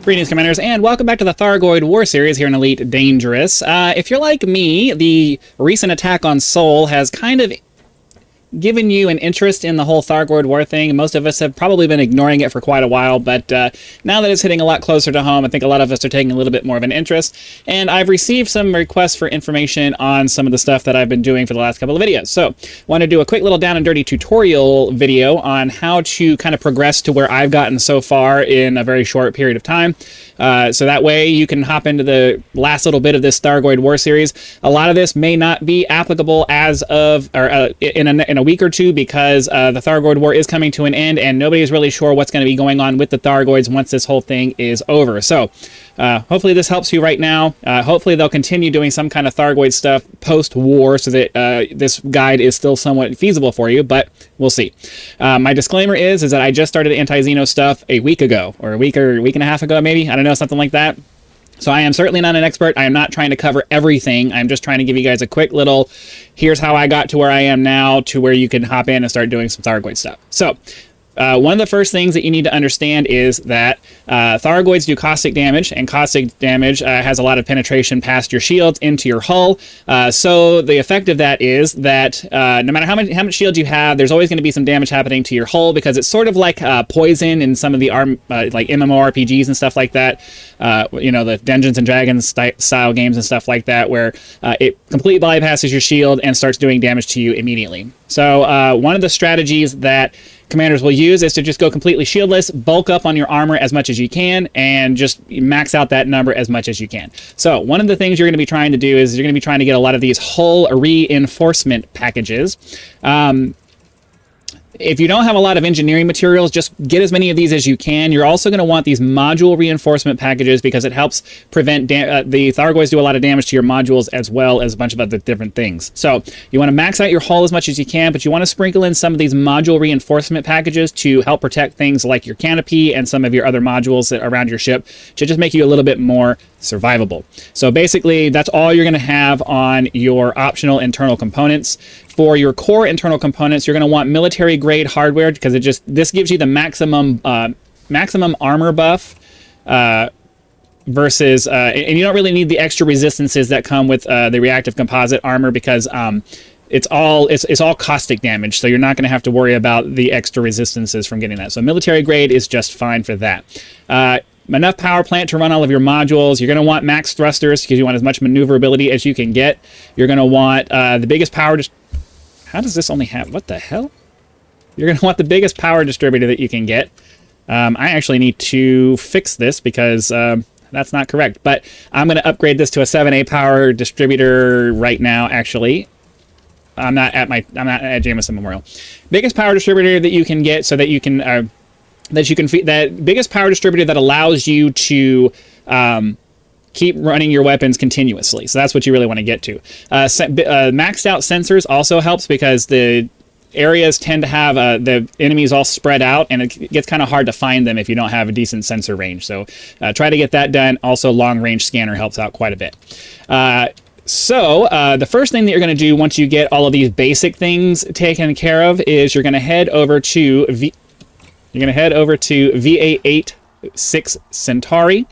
Greetings, Commanders, and welcome back to the Thargoid War Series here in Elite Dangerous. If you're like me, the recent attack on Seoul has kind of given you an interest in the whole Thargoid War thing. Most of us have probably been ignoring it for quite a while, but now that it's hitting a lot closer to home, I think a lot of us are taking a little bit more of an interest, and I've received some requests for information on some of the stuff that I've been doing for the last couple of videos. So, I want to do a quick little down and dirty tutorial video on how to kind of progress to where I've gotten so far in a very short period of time. So that way you can hop into the last little bit of this Thargoid War series. A lot of this may not be applicable as of, or in a week or two, because the Thargoid War is coming to an end and nobody is really sure what's going to be going on with the Thargoids once this whole thing is over. So hopefully this helps you right now. Hopefully they'll continue doing some kind of Thargoid stuff post-war so that this guide is still somewhat feasible for you, but we'll see. My disclaimer is that I just started anti-xeno stuff a week ago, or a week and a half ago maybe, I don't know, something like that. So I am certainly not an expert. I am not trying to cover everything. I'm just trying to give you guys a quick little, here's how I got to where I am now, to where you can hop in and start doing some Thargoid stuff. So, one of the first things that you need to understand is that Thargoids do caustic damage, and caustic damage has a lot of penetration past your shields into your hull. So the effect of that is that no matter how much shield you have, there's always going to be some damage happening to your hull, because it's sort of like poison in some of the like MMORPGs and stuff like that. You know, the Dungeons and Dragons style games and stuff like that, where it completely bypasses your shield and starts doing damage to you immediately. So one of the strategies that commanders will use is to just go completely shieldless, bulk up on your armor as much as you can, and just max out that number as much as you can. So one of the things you're going to be trying to do is you're going to be trying to get a lot of these hull reinforcement packages. If you don't have a lot of engineering materials, just get as many of these as you can. You're also going to want these module reinforcement packages, because it helps prevent the Thargoids do a lot of damage to your modules, as well as a bunch of other different things. So you want to max out your hull as much as you can, but you want to sprinkle in some of these module reinforcement packages to help protect things like your canopy and some of your other modules that are around your ship, to just make you a little bit more survivable. So basically, that's all you're going to have on your optional internal components. For your core internal components, you're going to want military grade hardware, because this gives you the maximum armor buff versus and you don't really need the extra resistances that come with the reactive composite armor, because it's all caustic damage, so you're not going to have to worry about the extra resistances from getting that. So military grade is just fine for that. Enough power plant to run all of your modules. You're going to want max thrusters, because you want as much maneuverability as you can get. You're going to want the biggest power. How does this only have? What the hell? You're going to want the biggest power distributor that you can get. I actually need to fix this, because that's not correct. But I'm going to upgrade this to a 7A power distributor right now. Actually, I'm not at Jameson Memorial. Biggest power distributor that you can get, so that you can that biggest power distributor that allows you to keep running your weapons continuously. So that's what you really want to get to. Maxed out sensors also helps, because the areas tend to have the enemies all spread out, and it gets kind of hard to find them if you don't have a decent sensor range. So try to get that done. Also, long range scanner helps out quite a bit. So the first thing that you're going to do once you get all of these basic things taken care of is you're going to head over to VA86 Centauri.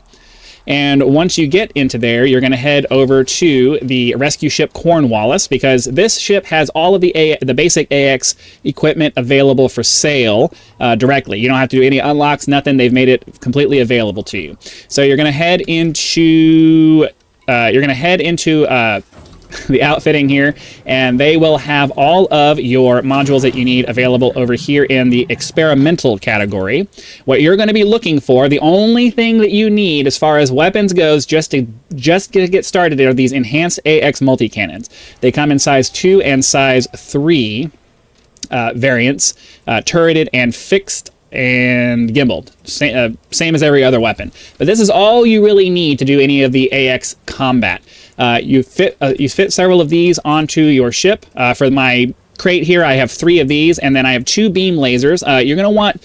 And once you get into there, you're going to head over to the rescue ship Cornwallis, because this ship has all of the basic AX equipment available for sale directly. You don't have to do any unlocks, nothing. They've made it completely available to you. So you're going to head into the outfitting here, and they will have all of your modules that you need available over here in the experimental category. What you're going to be looking for, the only thing that you need as far as weapons goes, just to get started, are these enhanced AX multi-cannons. They come in size 2 and size 3 variants, turreted and fixed and gimbaled, same as every other weapon. But this is all you really need to do any of the AX combat. You fit several of these onto your ship. For my crate here, I have 3 of these, and then I have 2 beam lasers. You're going to want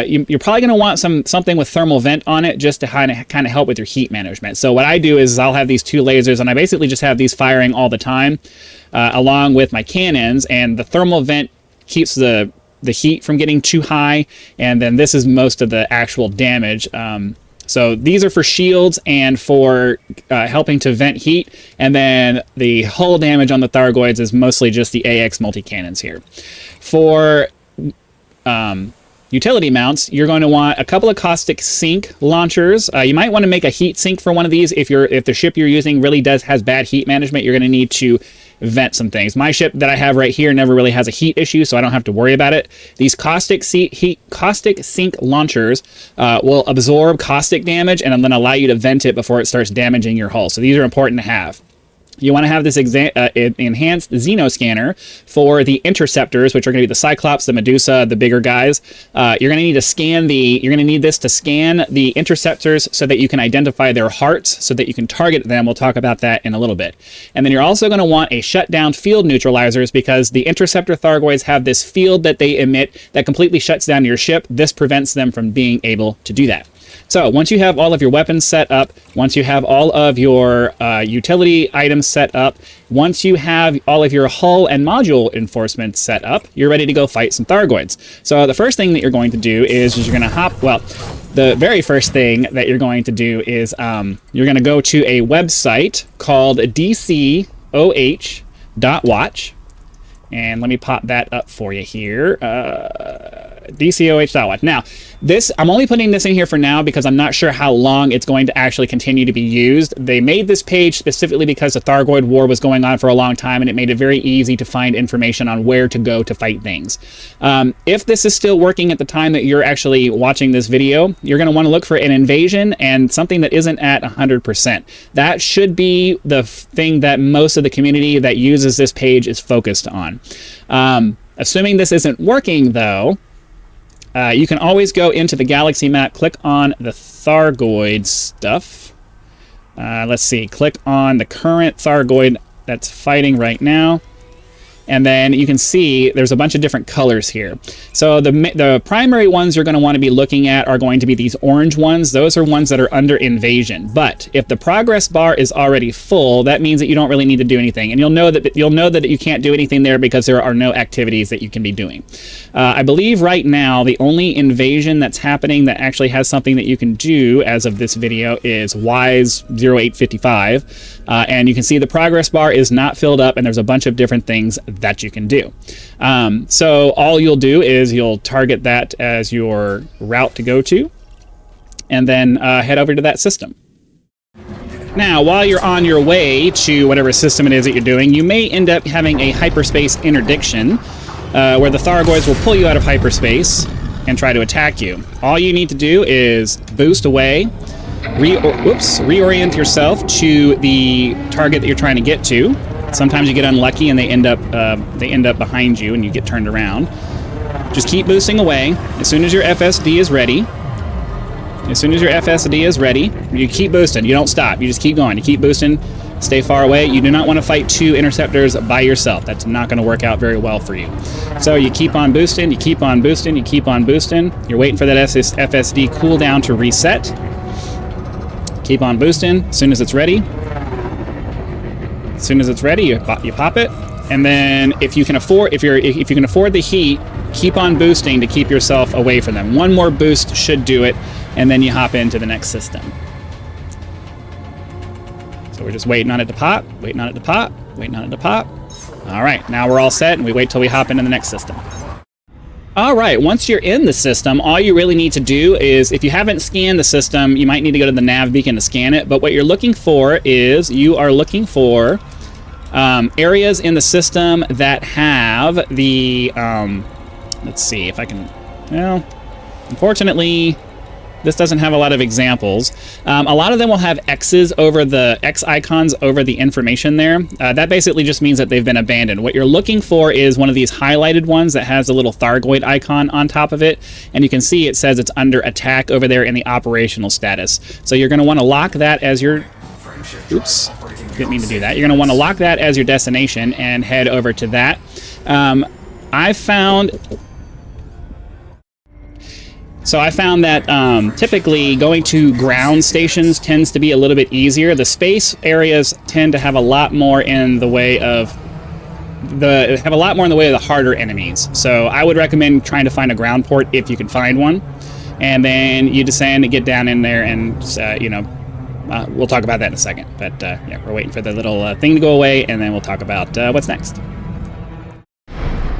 you're probably going to want something with thermal vent on it, just to kind of help with your heat management. So what I do is I'll have these 2 lasers, and I basically just have these firing all the time, along with my cannons, and the thermal vent keeps the heat from getting too high, and then this is most of the actual damage So these are for shields and for helping to vent heat, and then the hull damage on the Thargoids is mostly just the AX multi-cannons here. For utility mounts, you're going to want a couple of caustic sink launchers. You might want to make a heat sink for one of these. If the ship you're using really has bad heat management, you're going to need to vent some things. My ship that I have right here never really has a heat issue, so I don't have to worry about it. These caustic sink launchers will absorb caustic damage and then allow you to vent it before it starts damaging your hull. So these are important to have. You want to have this enhanced Xeno scanner for the Interceptors, which are going to be the Cyclops, the Medusa, the bigger guys. You're going to need to scan you're going to need this to scan the Interceptors so that you can identify their hearts, so that you can target them. We'll talk about that in a little bit. And then you're also going to want a shutdown field neutralizers, because the Interceptor Thargoids have this field that they emit that completely shuts down your ship. This prevents them from being able to do that. So once you have all of your weapons set up, once you have all of your utility items set up, once you have all of your hull and module enforcement set up, you're ready to go fight some Thargoids. So the first thing that you're going to do is you're going to the very first thing that you're going to do is you're going to go to a website called dcoh.watch. And let me pop that up for you here. dcoh.watch. Now, I'm only putting this in here for now because I'm not sure how long it's going to actually continue to be used. They made this page specifically because the Thargoid War was going on for a long time, and it made it very easy to find information on where to go to fight things. If this is still working at the time that you're actually watching this video, you're going to want to look for an invasion and something that isn't at 100%. That should be the thing that most of the community that uses this page is focused on. Assuming this isn't working, though, you can always go into the galaxy map, click on the Thargoid stuff. Let's see, click on the current Thargoid that's fighting right now. And then you can see there's a bunch of different colors here. So the primary ones you're going to want to be looking at are going to be these orange ones. Those are ones that are under invasion. But if the progress bar is already full, that means that you don't really need to do anything. And you'll know that you can't do anything there because there are no activities that you can be doing. I believe right now the only invasion that's happening that actually has something that you can do as of this video is WISE 0855. And you can see the progress bar is not filled up, and there's a bunch of different things that you can do. So all you'll do is you'll target that as your route to go to, and then head over to that system. Now, while you're on your way to whatever system it is that you're doing, you may end up having a hyperspace interdiction, where the Thargoids will pull you out of hyperspace and try to attack you. All you need to do is boost away, reorient yourself to the target that you're trying to get to. Sometimes you get unlucky and they end up behind you and you get turned around. Just keep boosting away. As soon as your FSD is ready, you keep boosting. You don't stop. You just keep going. You keep boosting. Stay far away. You do not want to fight two Interceptors by yourself. That's not going to work out very well for you. So you keep on boosting. You keep on boosting. You keep on boosting. You're waiting for that FSD cooldown to reset. Keep on boosting. As soon as it's ready, you pop it, and then if you can afford the heat, keep on boosting to keep yourself away from them. One more boost should do it, and then you hop into the next system. So we're just waiting on it to pop, waiting on it to pop, waiting on it to pop. All right, now we're all set, and we wait till we hop into the next system. All right, once you're in the system, all you really need to do is, if you haven't scanned the system, you might need to go to the nav beacon to scan it, but what you're looking for is, areas in the system that have the, let's see if I can, well, unfortunately, this doesn't have a lot of examples. A lot of them will have X's over the X icons over the information there. That basically just means that they've been abandoned. What you're looking for is one of these highlighted ones that has a little Thargoid icon on top of it, and you can see it says it's under attack over there in the operational status. So you're going to want to lock that as your... Oops, didn't mean to do that. You're going to want to lock that as your destination and head over to that. I found that typically going to ground stations tends to be a little bit easier. The space areas tend to have a lot more in the way of the harder enemies. So I would recommend trying to find a ground port if you can find one. And then you descend and get down in there and, you know, we'll talk about that in a second. But, yeah, we're waiting for the little thing to go away, and then we'll talk about what's next.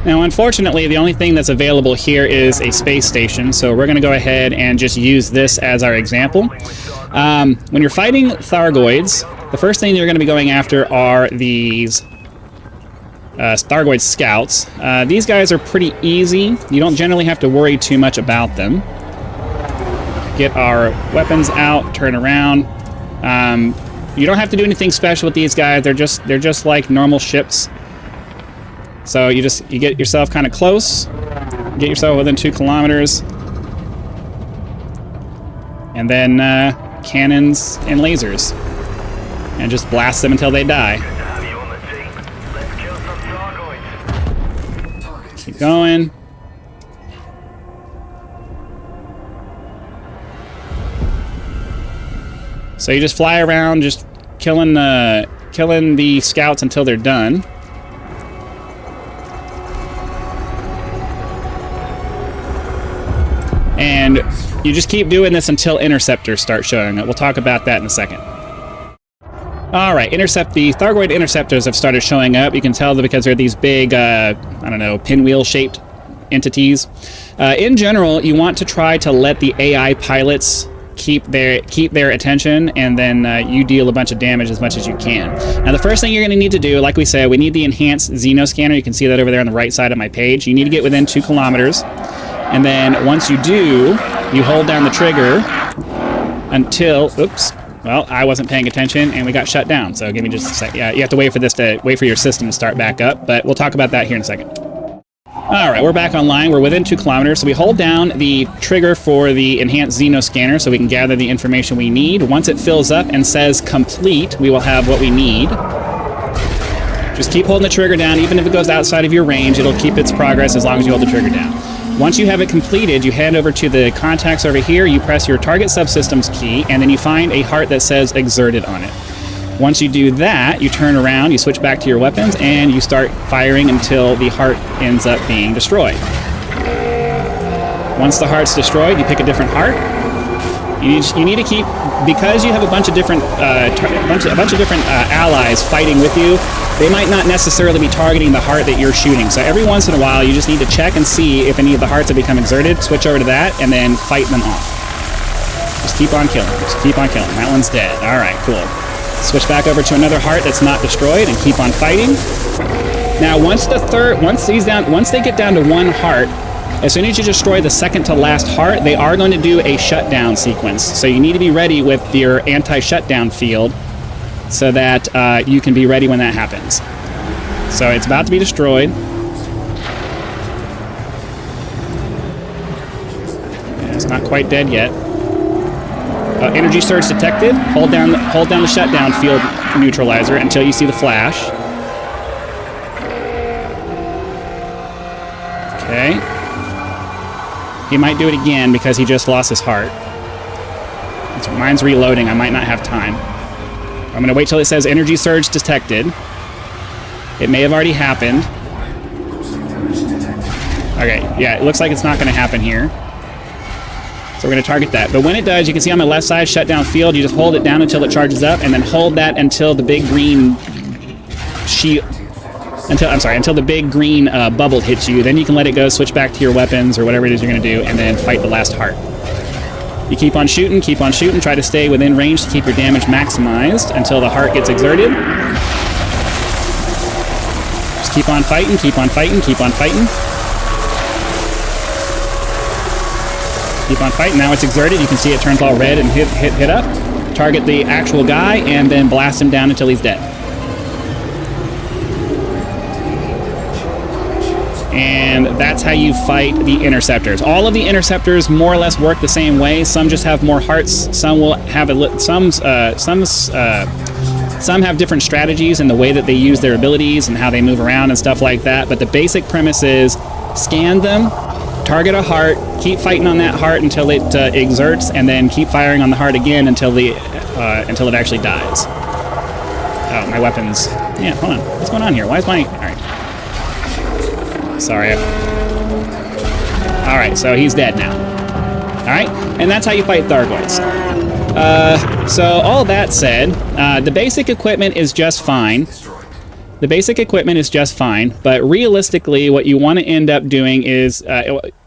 Now, unfortunately, the only thing that's available here is a space station, so we're going to go ahead and just use this as our example. When you're fighting Thargoids, the first thing you're going to be going after are these Thargoid scouts. These guys are pretty easy. You don't generally have to worry too much about them. Get our weapons out, turn around. You don't have to do anything special with these guys. They're just like normal ships. So you get yourself kind of close, get yourself within 2 kilometers, and then cannons and lasers, and just blast them until they die. Keep going. So you just fly around, just killing the scouts until they're done. And you just keep doing this until Interceptors start showing up. We'll talk about that in a second. Alright, the Thargoid Interceptors have started showing up. You can tell that because they're these big, I don't know, pinwheel-shaped entities. In general, you want to try to let the AI pilots keep their attention, and then you deal a bunch of damage as much as you can. Now, the first thing you're going to need to do, like we said, we need the enhanced Xeno scanner. You can see that over there on the right side of my page. You need to get within 2 kilometers. And then once you do, you hold down the trigger until, oops, well, I wasn't paying attention and we got shut down. So give me just a sec. Yeah, you have to wait for your system to start back up, but we'll talk about that here in a second. All right, we're back online. We're within 2 kilometers. So we hold down the trigger for the enhanced Xeno scanner so we can gather the information we need. Once it fills up and says complete, we will have what we need. Just keep holding the trigger down. Even if it goes outside of your range, it'll keep its progress as long as you hold the trigger down. Once you have it completed, you head over to the contacts over here, you press your target subsystems key, and then you find a heart that says exerted on it. Once you do that, you turn around, you switch back to your weapons, and you start firing until the heart ends up being destroyed. Once the heart's destroyed, you pick a different heart. You need to keep, because you have a bunch of different allies fighting with you. They might not necessarily be targeting the heart that you're shooting. So every once in a while, you just need to check and see if any of the hearts have become exerted. Switch over to that, and then fight them off. Just keep on killing. Just keep on killing. That one's dead. All right, cool. Switch back over to another heart that's not destroyed, and keep on fighting. Now, once they get down to 1 heart, as soon as you destroy the second to last heart, they are going to do a shutdown sequence. So you need to be ready with your anti-shutdown field so that you can be ready when that happens. So it's about to be destroyed. Yeah, it's not quite dead yet. Energy surge detected. Hold down the shutdown field neutralizer until you see the flash. Okay. He might do it again because he just lost his heart. Mine's reloading. I might not have time. I'm going to wait till it says energy surge detected. It may have already happened. Okay, yeah, it looks like it's not going to happen here. So we're going to target that. But when it does, you can see on the left side, shutdown field, you just hold it down until it charges up, and then hold that until the big green until the big green bubble hits you. Then you can let it go, switch back to your weapons or whatever it is you're going to do, and then fight the last heart. You keep on shooting, try to stay within range to keep your damage maximized until the heart gets exerted. Just keep on fighting, keep on fighting, keep on fighting. Keep on fighting. Now it's exerted. You can see it turns all red and hit up. Target the actual guy and then blast him down until he's dead. And that's how you fight the Interceptors. All of the Interceptors more or less work the same way. Some just have more hearts. Some will have some have different strategies in the way that they use their abilities and how they move around and stuff like that. But the basic premise is scan them, target a heart, keep fighting on that heart until it exerts, and then keep firing on the heart again until it actually dies. Oh, my weapons. Yeah, hold on. What's going on here? Why is my... All right. Sorry. All right, so he's dead now. right? And that's how you fight Thargoids. So all that said, the basic equipment is just fine. The basic equipment is just fine, but realistically, what you want to end up doing is,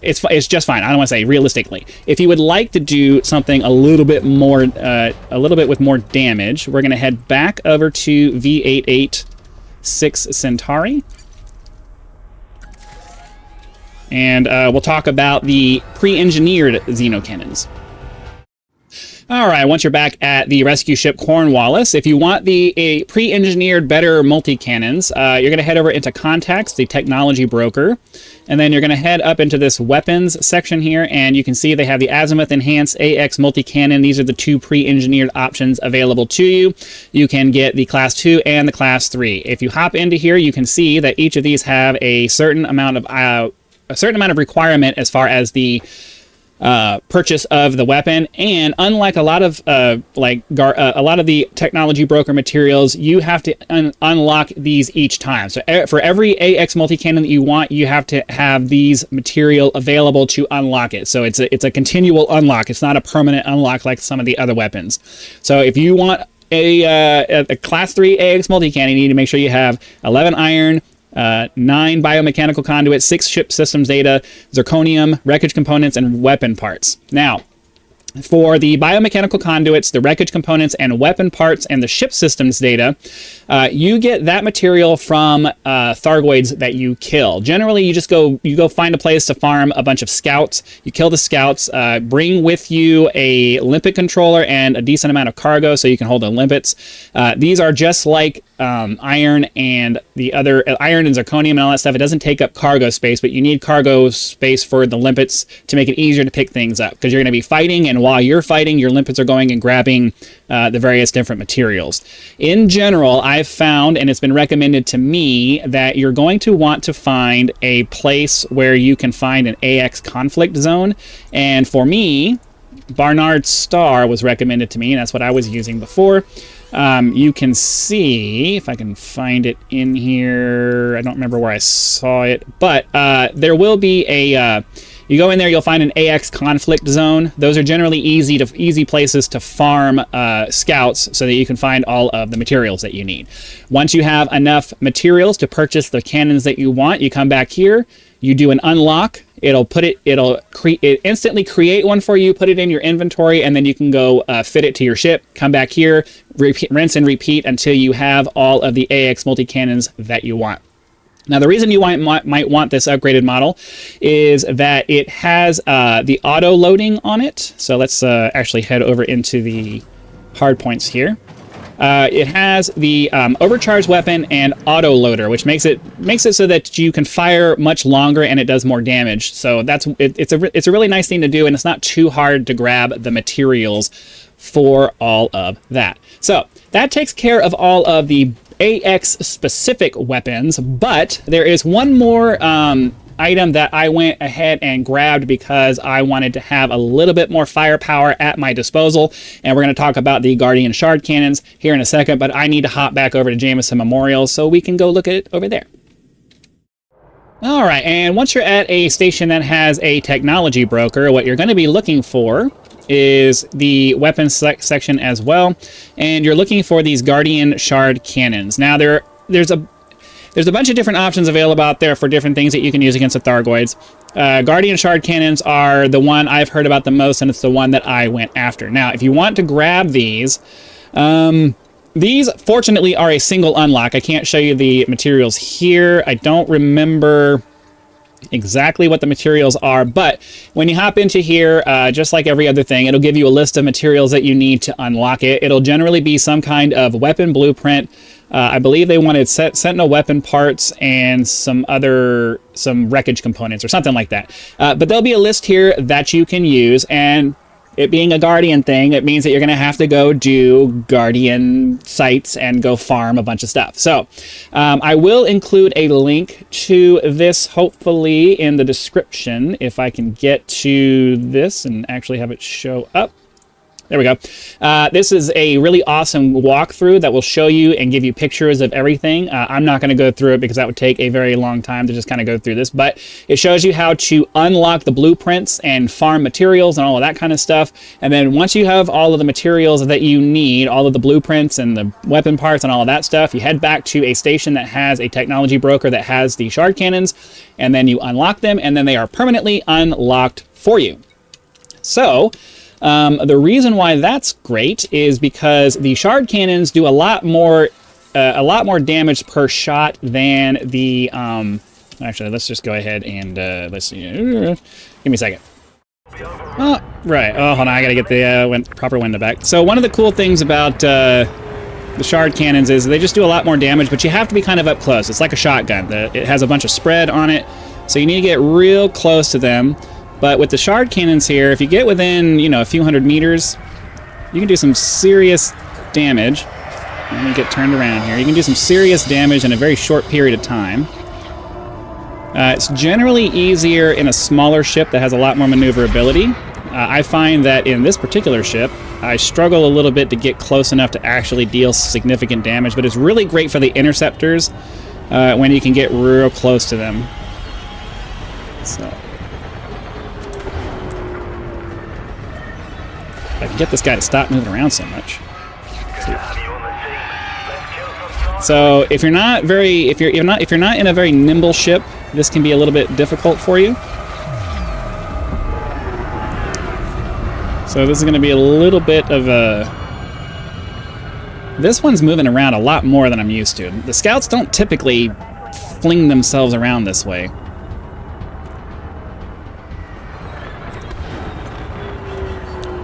it's just fine. I don't want to say realistically. If you would like to do something a little bit more, with more damage, we're going to head back over to V886 Centauri. And we'll talk about the pre-engineered xenocannons. All right, once you're back at the rescue ship Cornwallis, if you want the pre-engineered better multi-cannons, you're going to head over into Contacts, the technology broker, and then you're going to head up into this weapons section here, and you can see they have the Azimuth Enhanced AX multi-cannon. These are the two pre-engineered options available to you. You can get the Class 2 and the Class 3. If you hop into here, you can see that each of these have a certain amount of requirement as far as the purchase of the weapon, and unlike a lot of a lot of the technology broker materials, you have to unlock these each time. So for every AX multi-cannon that you want, you have to have these material available to unlock it. So it's a continual unlock. It's not a permanent unlock like some of the other weapons. So if you want a Class 3 AX multi-cannon, you need to make sure you have 11 iron, 9 biomechanical conduits, 6 ship systems data, zirconium, wreckage components, and weapon parts. Now, for the biomechanical conduits, the wreckage components, and weapon parts, and the ship systems data, you get that material from Thargoids that you kill. Generally, you go find a place to farm a bunch of scouts. You kill the scouts, bring with you a limpet controller and a decent amount of cargo so you can hold the limpets. These are just like iron and the other iron and zirconium and all that stuff. It doesn't take up cargo space, but you need cargo space for the limpets to make it easier to pick things up, because you're going to be fighting, and while you're fighting, your limpets are going and grabbing the various different materials. In general, I've found, and it's been recommended to me, that you're going to want to find a place where you can find an AX conflict zone. And for me, Barnard's Star was recommended to me, and that's what I was using before. You can see, if I can find it in here, I don't remember where I saw it, but there will be a... you go in there, you'll find an AX conflict zone. Those are generally easy places to farm scouts so that you can find all of the materials that you need. Once you have enough materials to purchase the cannons that you want, you come back here, you do an unlock. It'll instantly create one for you, put it in your inventory, and then you can go fit it to your ship, come back here, rinse and repeat until you have all of the AX multi-cannons that you want. Now, the reason you might want this upgraded model is that it has the auto loading on it. So let's actually head over into the hard points here. It has the overcharged weapon and auto loader, which makes it so that you can fire much longer and it does more damage. So it's a really nice thing to do, and it's not too hard to grab the materials for all of that. So that takes care of all of the AX specific weapons, but there is one more item that I went ahead and grabbed because I wanted to have a little bit more firepower at my disposal, and we're going to talk about the Guardian Shard Cannons here in a second, but I need to hop back over to Jameson Memorial so we can go look at it over there. All right, and once you're at a station that has a technology broker, what you're going to be looking for is the weapons section as well, and you're looking for these Guardian Shard Cannons. Now, there's a bunch of different options available out there for different things that you can use against the Thargoids. Guardian Shard Cannons are the one I've heard about the most, and it's the one that I went after. Now, if you want to grab these fortunately are a single unlock. I can't show you the materials here. I don't remember exactly what the materials are, but when you hop into here, just like every other thing, it'll give you a list of materials that you need to unlock it. It'll generally be some kind of weapon blueprint. I believe they wanted Sentinel weapon parts and some wreckage components or something like that. But there'll be a list here that you can use, and it being a Guardian thing, it means that you're going to have to go do Guardian sites and go farm a bunch of stuff. So I will include a link to this, hopefully, in the description, if I can get to this and actually have it show up. There we go. This is a really awesome walkthrough that will show you and give you pictures of everything. I'm not going to go through it because that would take a very long time to just kind of go through this, but it shows you how to unlock the blueprints and farm materials and all of that kind of stuff. And then once you have all of the materials that you need, all of the blueprints and the weapon parts and all of that stuff, you head back to a station that has a technology broker that has the shard cannons, and then you unlock them, and then they are permanently unlocked for you. So, the reason why that's great is because the shard cannons do a lot more damage per shot than the. Actually, let's just go ahead and let's see. Give me a second. Oh, right. Oh, hold on. I gotta get the proper window back. So one of the cool things about the shard cannons is they just do a lot more damage, but you have to be kind of up close. It's like a shotgun. It has a bunch of spread on it, so you need to get real close to them. But with the shard cannons here, if you get within, you know, a few hundred meters, you can do some serious damage. Let me get turned around here. You can do some serious damage in a very short period of time. It's generally easier in a smaller ship that has a lot more maneuverability. I find that in this particular ship, I struggle a little bit to get close enough to actually deal significant damage, but it's really great for the Interceptors when you can get real close to them. So, if I can get this guy to stop moving around so much. So if you're not in a very nimble ship, this can be a little bit difficult for you. So this is going to be a little bit of a... This one's moving around a lot more than I'm used to. The scouts don't typically fling themselves around this way.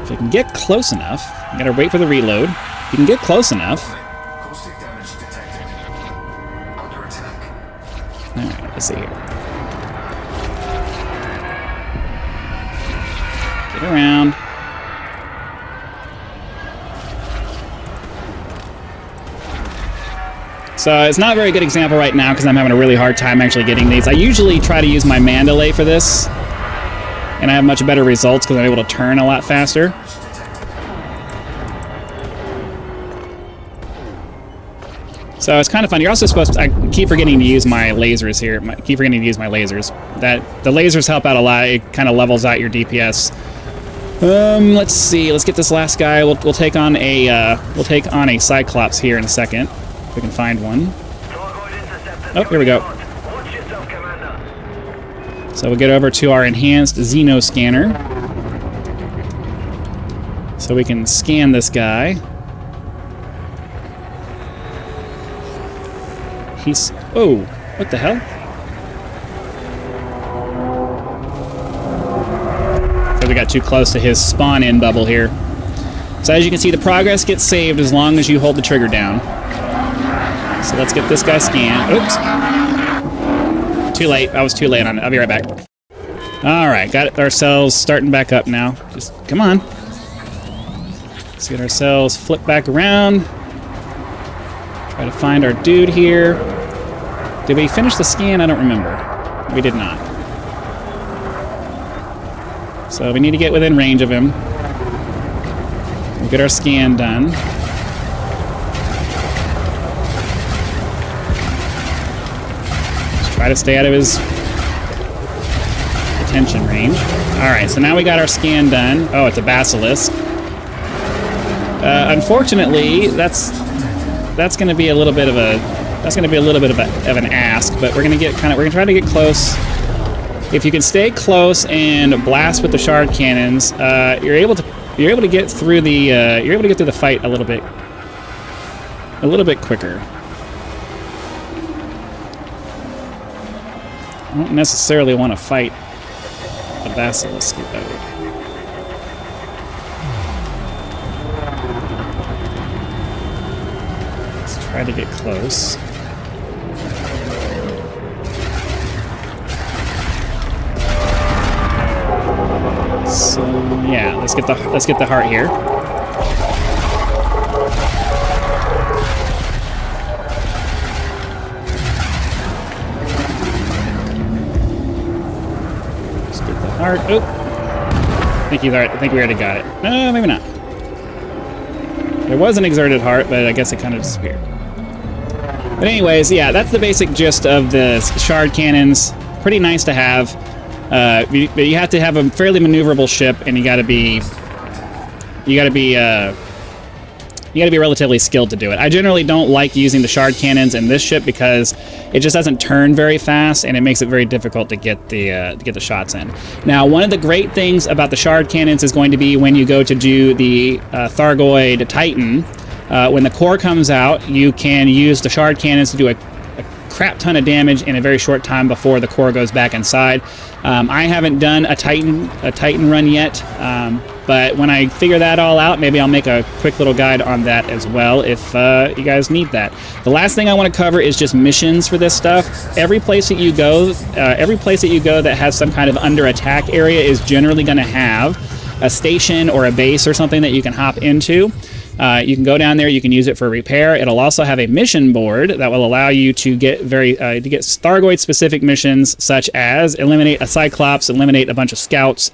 If you can get close enough, you gotta wait for the reload. If you can get close enough. Alright, let's see here. Get around. So it's not a very good example right now because I'm having a really hard time actually getting these. I usually try to use my Mandalay for this, and I have much better results because I'm able to turn a lot faster. So it's kind of fun. You're also supposed to... I keep forgetting to use my lasers here. The lasers help out a lot. It kind of levels out your DPS. Let's see. Let's get this last guy. We'll take on a Cyclops here in a second. If we can find one. Oh, here we go. So we'll get over to our enhanced Xeno scanner. So we can scan this guy. He's... Oh, what the hell? So we got too close to his spawn-in bubble here. So as you can see, the progress gets saved as long as you hold the trigger down. So let's get this guy scanned. Oops. Too late. I was too late on it. I'll be right back. Alright, got it ourselves starting back up now. Just, come on. Let's get ourselves flipped back around. Try to find our dude here. Did we finish the scan? I don't remember. We did not. So we need to get within range of him. We'll get our scan done. Just try to stay out of his attention range. Alright, so now we got our scan done. Oh, it's a basilisk. Unfortunately, that's going to be a little bit of a an ask, but we're gonna try to get close. If you can stay close and blast with the shard cannons, you're able to get through the fight a little bit quicker. I don't necessarily want to fight the basilisk though. Try to get close. So yeah, let's get the heart here. Let's get the heart. Oh, I think we already got it. No, maybe not. There was an exerted heart, but I guess it kind of disappeared. But anyways, yeah, that's the basic gist of the shard cannons. Pretty nice to have. But you have to have a fairly maneuverable ship, and you gotta be relatively skilled to do it. I generally don't like using the shard cannons in this ship because it just doesn't turn very fast, and it makes it very difficult to get the shots in. Now, one of the great things about the shard cannons is going to be when you go to do the Thargoid Titan. When the core comes out, you can use the shard cannons to do a crap ton of damage in a very short time before the core goes back inside. I haven't done a Titan run yet, but when I figure that all out, maybe I'll make a quick little guide on that as well if you guys need that. The last thing I want to cover is just missions for this stuff. Every place that you go that has some kind of under attack area is generally going to have a station or a base or something that you can hop into. You can go down there, you can use it for repair. It'll also have a mission board that will allow you to get Thargoid specific missions, such as eliminate a Cyclops, eliminate a bunch of scouts,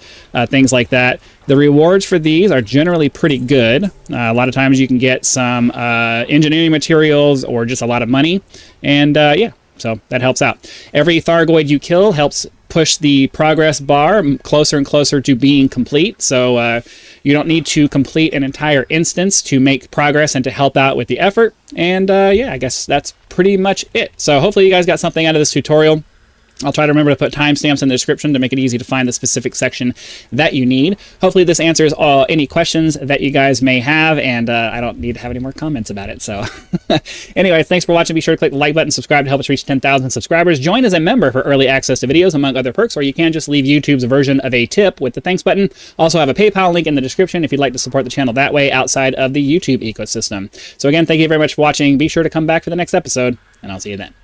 things like that. The rewards for these are generally pretty good. A lot of times you can get some engineering materials or just a lot of money, and yeah, so that helps out. Every Thargoid you kill helps push the progress bar closer and closer to being complete. So you don't need to complete an entire instance to make progress and to help out with the effort. And yeah, I guess that's pretty much it. So hopefully you guys got something out of this tutorial. I'll try to remember to put timestamps in the description to make it easy to find the specific section that you need. Hopefully this answers any questions that you guys may have, and I don't need to have any more comments about it. So anyway, thanks for watching. Be sure to click the like button, subscribe to help us reach 10,000 subscribers. Join as a member for early access to videos, among other perks, or you can just leave YouTube's version of a tip with the thanks button. Also have a PayPal link in the description if you'd like to support the channel that way outside of the YouTube ecosystem. So again, thank you very much for watching. Be sure to come back for the next episode, and I'll see you then.